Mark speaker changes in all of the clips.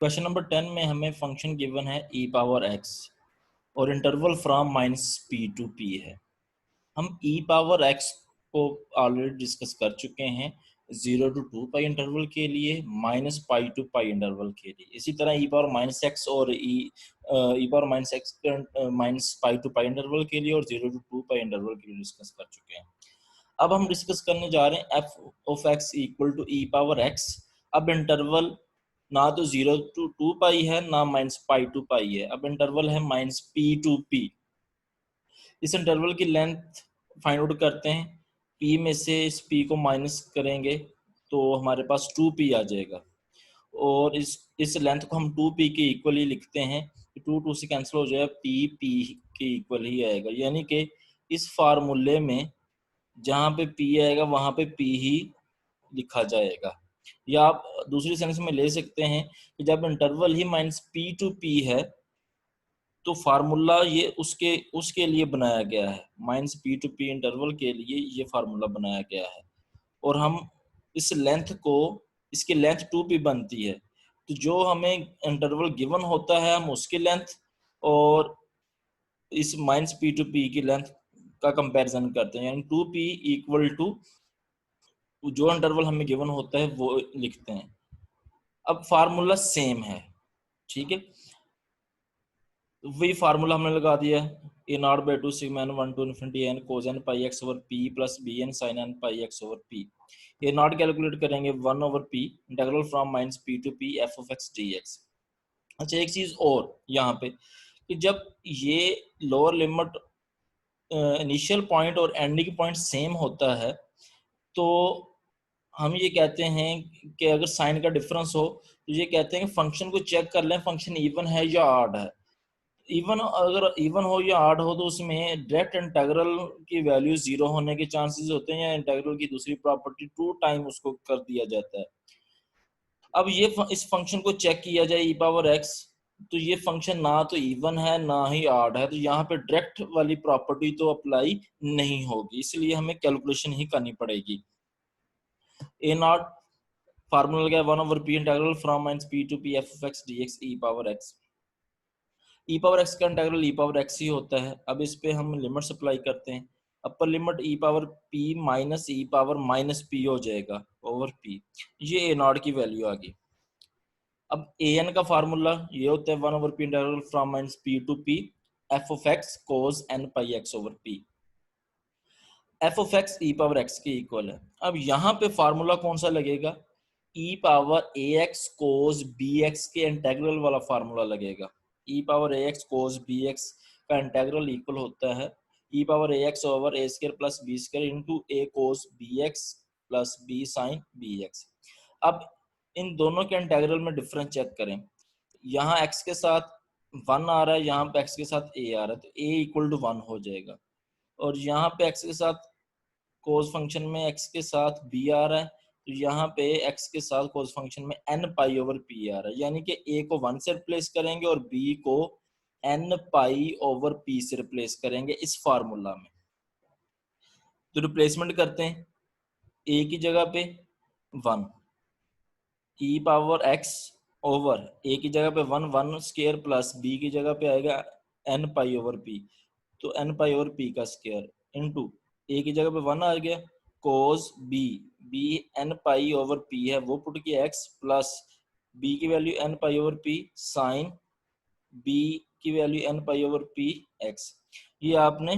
Speaker 1: Question number 10 में हमें function given है e पावर x और interval from -p to p है। हम e पावर x को ऑलरेडी डिस्कस कर चुके हैं 0 to 2 पाई इंटरवल के लिए, -π to π इंटरवल के लिए। इसी तरह e पावर -x और e power -x -π to π interval के लिए और 0 to 2 पाई इंटरवल के लिए डिस्कस कर चुके हैं। अब हम डिस्कस करने जा रहे हैं f of x equal to e power x। अब इंटरवल ना तो 0 to 2 पाई है ना -π to π है। अब इंटरवल है -p to p। इस इंटरवल की लेंथ फाइंड आउट करते हैं। p में से इस p को माइनस करेंगे तो हमारे पास 2p आ जाएगा और इस लेंथ को हम 2p के इक्वल ही लिखते हैं। 2 से कैंसिल हो जाएगा, p के इक्वल ही आएगा। यानी कि इस फार्मूले में जहाँ पे p आएगा वहाँ पे p ही लिखा जाएगा। या आप दूसरी सेंस में ले सकते हैं कि जब interval he -p to p है तो फार्मूला ये उसके लिए बनाया गया है। -p to p इंटरवल के लिए ये फार्मूला बनाया गया है और हम इस लेंथ को, इसकी लेंथ 2p बनती है, तो जो हमें इंटरवल गिवन होता है हम उसकी लेंथ और इस -p to p की लेंथ का कंपैरिजन करते हैं। यानी 2p इक्वल टू जो इंटरवल हमें गिवन होता है वो लिखते हैं। अब फार्मूला सेम है, ठीक है। वही फार्मूला हमने लगा दिया, a naught by 2 sigma n 1 to infinity n cos n pi x over p plus bn sin n pi x over p। A not calculate करेंगे 1 over p integral from -p to p f of x dx। अच्छा, एक चीज और यहाँ पे कि जब ये लोअर लिमिट इनिशियल पॉइंट और एंडिंग पॉइंट सेम होता है तो हम ये कहते हैं कि अगर साइन का डिफरेंस हो तो ये कहते हैं कि फंक्शन को चेक कर लें फंक्शन इवन है या ऑड है। इवन, अगर इवन हो या ऑड हो तो उसमें डायरेक्ट इंटीग्रल की वैल्यू 0 होने के चांसेस होते हैं या इंटीग्रल की दूसरी प्रॉपर्टी 2 टाइम उसको कर दिया जाता है। अब ये इस फंक्शन को चेक किया जाए e पावर x, तो ये फंक्शन ना तो इवन है ना ही ऑड है, तो यहाँ पे डायरेक्ट वाली प्रॉपर्टी तो अप्लाई नहीं होगी, इसलिए हमें कैलकुलेशन ही करनी पड़ेगी। ए नॉट फार्मूला क्या है, 1 over p integral from -p to p f of x dx e power x। e power x का इंटीग्रल e पावर x ही होता है। अब इस पे हम लिमिट्स अप्लाई करते हैं। Upper limit e power p minus e power -p हो जाएगा ओवर p। ये ए नॉट की वैल्यू आ गई। अब an का फार्मूला ये होता है 1 over p integral from -p to p f of x cos n pi x over p। f of x e power x के इक्वल है। अब यहाँ पे फार्मूला कौन सा लगेगा, e power ax cos bx के इंटीग्रल वाला फार्मूला लगेगा। e power ax cos bx का इंटीग्रल इक्वल होता है e power ax over a square plus b square into a cos bx plus b sin bx। अब इन दोनों के integral में डिफरेंस चेक करें। यहाँ x के साथ 1 आ रहा है, यहाँ पे x के साथ a आ रहा है, तो a इक्वल टू 1 हो जाएगा। और यहाँ पे x के साथ कोस फंक्शन में x के साथ b आ रहा है, तो यहाँ पे x के साथ कोस फंक्शन में n पाई ओवर p आ रहा है। यानी कि a को 1 से रिप्लेस करेंगे और b को n पाई ओवर p से रिप्लेस करेंगे इस फार्मूला में। तो रिप्लेसमेंट करते हैं, a की जगह पे 1, e power x over a की जगह पे 1 स्क्वायर प्लस b की जगह पे आएगा n पाई ओवर p, तो n पाई ओवर p का स्क्वायर इनटू a की जगह पे 1 आ गया cos b n pi over p है वो पुट किया x प्लस b की value n pi over p sine b की value n pi over p x। ये आपने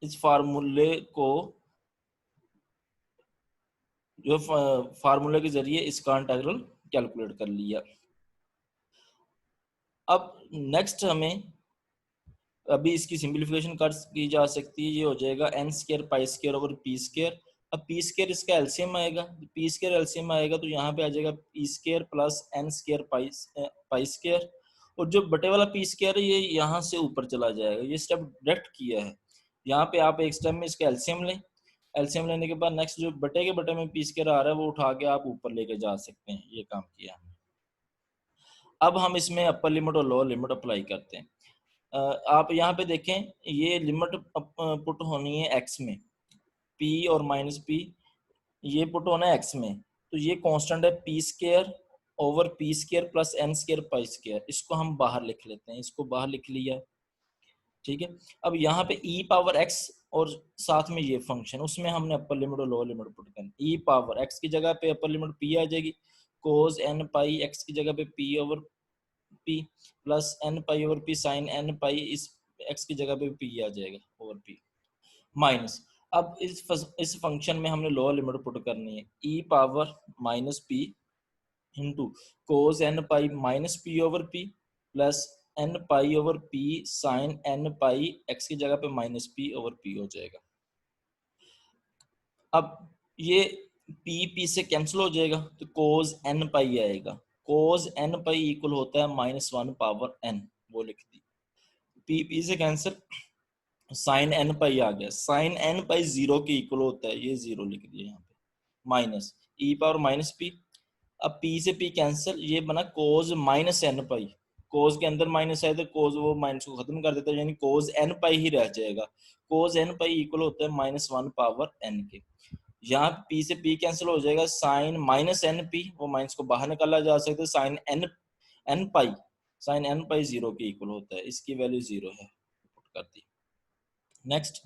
Speaker 1: इस फार्मूले को जो फार्मूले के जरिए इसका इंटीग्रल कैलकुलेट कर लिया। अब नेक्स्ट हमें अभी इसकी सिंपलीफिकेशन कर की जा सकती है। ये हो जाएगा n square pi square over p square. अब p स्क्वायर इसका एलसीएम आएगा, p स्क्वायर एलसीएम आएगा तो यहाँ पे आ जाएगा p square plus n square pi square, और जो बटे वाला p स्क्वायर है ये यहाँ से ऊपर चला जाएगा। ये स्टेप डायरेक्ट किया है। यहाँ पे आप एक स्टेप में इसका एलसीएम लें, एलसीएम लेने के बाद नेक्स्ट जो बटे के बटे में p स्क्वायर आ रहा है वो उठा के आप ऊपर लेके जा सकते हैं। ये काम किया। अब हम इसमें अपर लिमिट और लोअर लिमिट अप्लाई करते हैं। आप यहाँ पे देखें, ये लिमिट पुट होनी है x में, p और -p ये पुट होना है x में, तो ये कांस्टेंट है p square over p square plus n square pi square, इसको हम बाहर लिख लेते हैं, इसको बाहर लिख लिया, ठीक है। अब यहाँ पे ई पावर एक्स और साथ में ये फंक्शन, उसमें हमने अपर लिमिट और लोअर लिमिट पुट करनी। ई पावर एक्स की जगह पे अपर लिमिट पी आ जाएगी, कोस एन पाई एक्स की जगह पे p over p plus n pi over p sine n pi, इस एक्स की जगह पे पी आ जाएगा ओवर पी माइनस। अब इस फंक्शन में हमने लोअर लिमिट पुट करनी है, e power minus p into cos n pi minus p over p plus n pi over p sine n pi, x की जगह पे माइनस पी ओवर पी हो जाएगा। अब ये पी से कैंसिल हो जाएगा तो कोस एन पाई आएगा, कोस एन पाई इक्वल होता है -1 पावर एन, वो लिख दी। पी से कैंसिल, साइन एन पाई आ गया, साइन एन पाई 0 के इक्वल होता है, ये 0 लिख दिया यहाँ पे, minus e power minus P. अब पी से पी कैंसिल, ये बना कोस माइनस एन पाई, कोस के अंदर माइनस है तो कोस वो माइनस को खत्म कर देता है, यानी कोस एन पाई ही रह जाएगा। कोस एन पाई इक्वल होता है -1 पावर एन के। यहाँ पी से पी कैंसिल हो जाएगा, साइन माइनस एन पी, वो माइनस को बाहर निकाला जा सकता है, sign N n pi, sine n pi 0 के इक्वल होता है, इसकी वैल्यू 0 है, पुट कर दी। Next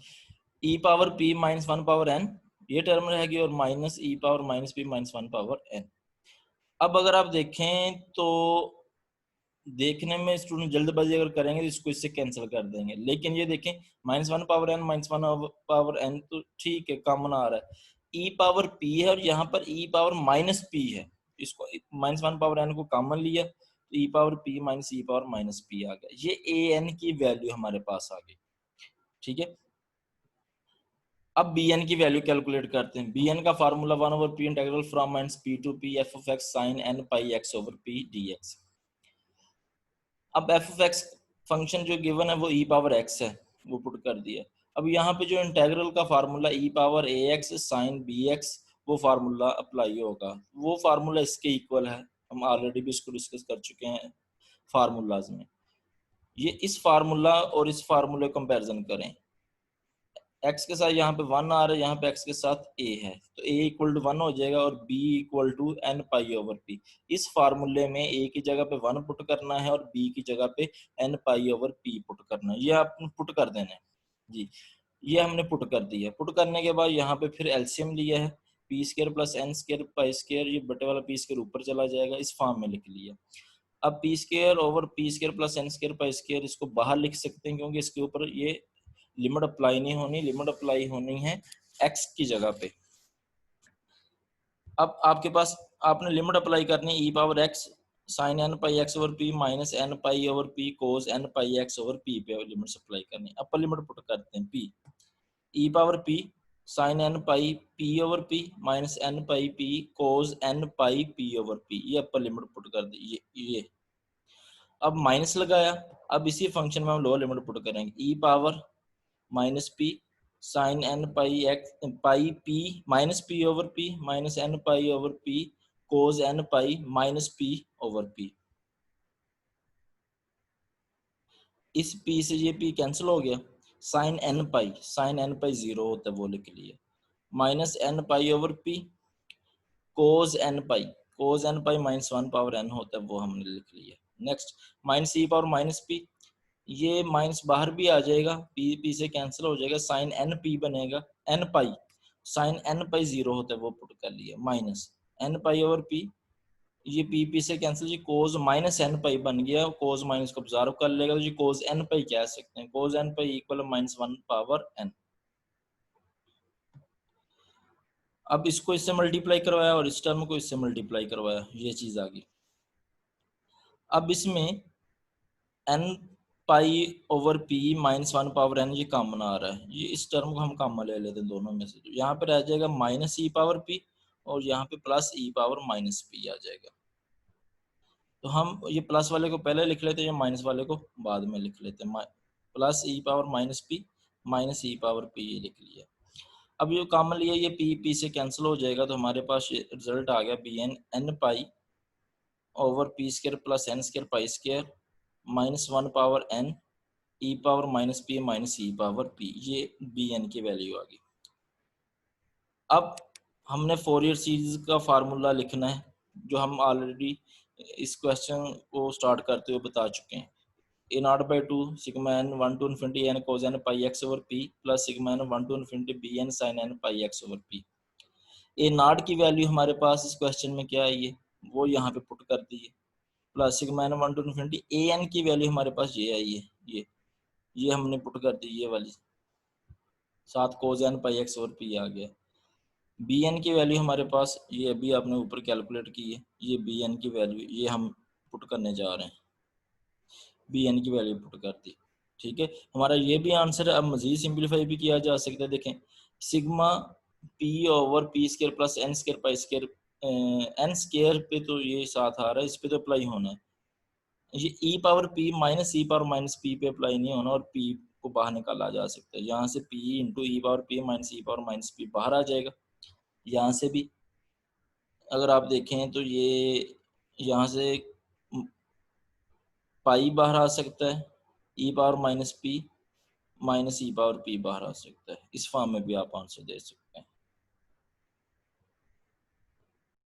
Speaker 1: e power p -1 power n, ये टर्म रहेगी, और minus e power minus p -1 power n. अब अगर आप देखें तो देखने में स्टूडेंट जल्दबाजी अगर करेंगे तो इसको इससे कैंसिल कर देंगे, लेकिन ये देखें -1 पावर एन -1 पावर एन तो ठीक है, कॉमन आ रहा है, ई पावर पी है और यहाँ पर ई पावर माइनस पी है, इसको -1 पावर एन को कॉमन लिया तो ई power P minus e power minus P आ गया, ये ए एन की वैल्यू हमारे पास आ गई, ठीक है। अब बी एन की वैल्यू कैलकुलेट करते हैं। बी एन का formula 1/p integral from minus p to p f of x sine n pi x over p d x. अब एफ ऑफ एक्स फंक्शन जो गिवन है वो ई पावर एक्स है, वो पुट कर दिया। अब यहाँ पे जो इंटीग्रल का फार्मूला ई पावर ए एक्स साइन बी एक्स, वो फार्मूला अप्लाई होगा, वो फार्मूला इसके इक्वल है, हम ऑलरेडी भी इसको डिस्कस कर चुके हैं फार्मूलाज में। ये इस फार्मूला और इस फार्मूले कंपैरिजन करें, x के साथ यहाँ पे 1 आ रहा है, यहाँ पे x के साथ a है, तो a इक्वल टू 1 हो जाएगा और b equal to n pi over p। इस फार्मूले में a की जगह पे 1 पुट करना है और b की जगह पे n pi over p put करना है, ये आपने पुट कर देना है जी। ये हमने पुट कर दिया, पुट करने के बाद यहाँ पे फिर एलसीएम लिया है, p square plus n square pi square, ये बटे वाला पी स्क्वायर ऊपर चला जाएगा, इस फॉर्म में लिख लिया। अब p square over p square plus n square pi square, इसको बाहर लिख सकते हैं क्योंकि इसके ऊपर ये लिमिट अप्लाई नहीं होनी, लिमिट अप्लाई होनी है x की जगह पे। अब आपके पास आपने लिमिट अप्लाई करनी है e power x sine n pi x over p minus n pi over p cos n pi x over p पे लिमिट अप्लाई करनी है। अपर लिमिट पुट करते हैं p, e power p sine n pi p over p minus n pi p cos n pi p over p, ये upper limit put कर दी, ये अब minus लगाया। अब इसी फंक्शन में हम लोअर लिमिट पुट करेंगे, e power minus p sine n pi x pi p minus p over p minus n pi over p cos n pi minus p over p. इस p से ये P cancel हो गया, sign n pi 0 होता है, वो लिख लिया, minus n pi over p cos n pi -1 power n होता है, वो हमने लिख लिया। Next minus e power minus p, ये माइनस बाहर भी आ जाएगा, पी से कैंसिल हो जाएगा, साइन एन पी बनेगा, n pi sine n pi 0 होता है, वो पुट कर लिया, minus n pi over p, ये पी से कैंसिल, जी कोस माइनस एन पाई बन गया, कोस माइनस को ऑब्जर्व कर लेगा तो जी कोस एन पाई कह सकते हैं, cos n pi equal -1 power n. अब इसको इससे मल्टीप्लाई करवाया और इस टर्म को इससे मल्टीप्लाई करवाया, ये चीज आ गई। अब इसमें n pi over p -1 power n ये कॉमन आ रहा है, ये इस टर्म को हम कॉमन ले लेते हैं दोनों में से, तो यहाँ पे रह जाएगा माइनस ई पावर पी और यहाँ पे प्लस ई पावर माइनस पी आ जाएगा। तो हम ये प्लस वाले को पहले लिख लेते हैं, माइनस वाले को बाद में लिख लेते हैं, प्लस ई power minus p minus e power p, ये लिख लिया। अब ये कॉमन लिया, ये पी से कैंसिल हो जाएगा, तो हमारे पास ये रिजल्ट आ गया b n n pi over p square plus n square pi square -1 power n e power minus p minus e power p, ये बी एन की वैल्यू आ गई। अब हमने फोरियर सीरीज का फार्मूला लिखना है, जो हम ऑलरेडी इस क्वेश्चन को स्टार्ट करते हुए बता चुके हैं। A naught by two sigma n 1 to infinity n cos n pi x over p plus sigma n 1 to infinity b n sine n pi x over p. A naught की value हमारे पास इस question में क्या है, ये वो यहाँ पे पुट कर दी है, plus sigma n 1 to infinity a n की वैल्यू हमारे पास ये आई है, ये हमने पुट कर दी, ये वाली साथ cos n pi x over p आ गया। बी एन की वैल्यू हमारे पास ये अभी आपने ऊपर कैलकुलेट की है, ये बी एन की वैल्यू ये हम पुट करने जा रहे हैं, बी एन की वैल्यू पुट कर दी। ठीक है, हमारा ये भी आंसर है। अब मजीद सिंप्लीफाई भी किया जा सकता है। देखें, sigma p over p square plus n square pi square, n square पे तो ये साथ आ रहा है, इस पे तो अप्लाई होना है। ये ई power P minus e power minus P पे अप्लाई नहीं होना, और पी को बाहर निकाला जा सकता है। यहाँ से पी इंटू ई power P minus e power minus P बाहर आ जाएगा। यहाँ से भी अगर आप देखें तो ये यहाँ से पाई बाहर आ सकता है, e power minus p minus e power P बाहर आ सकता है। इस फॉर्म में भी आप आंसर दे सकते हैं।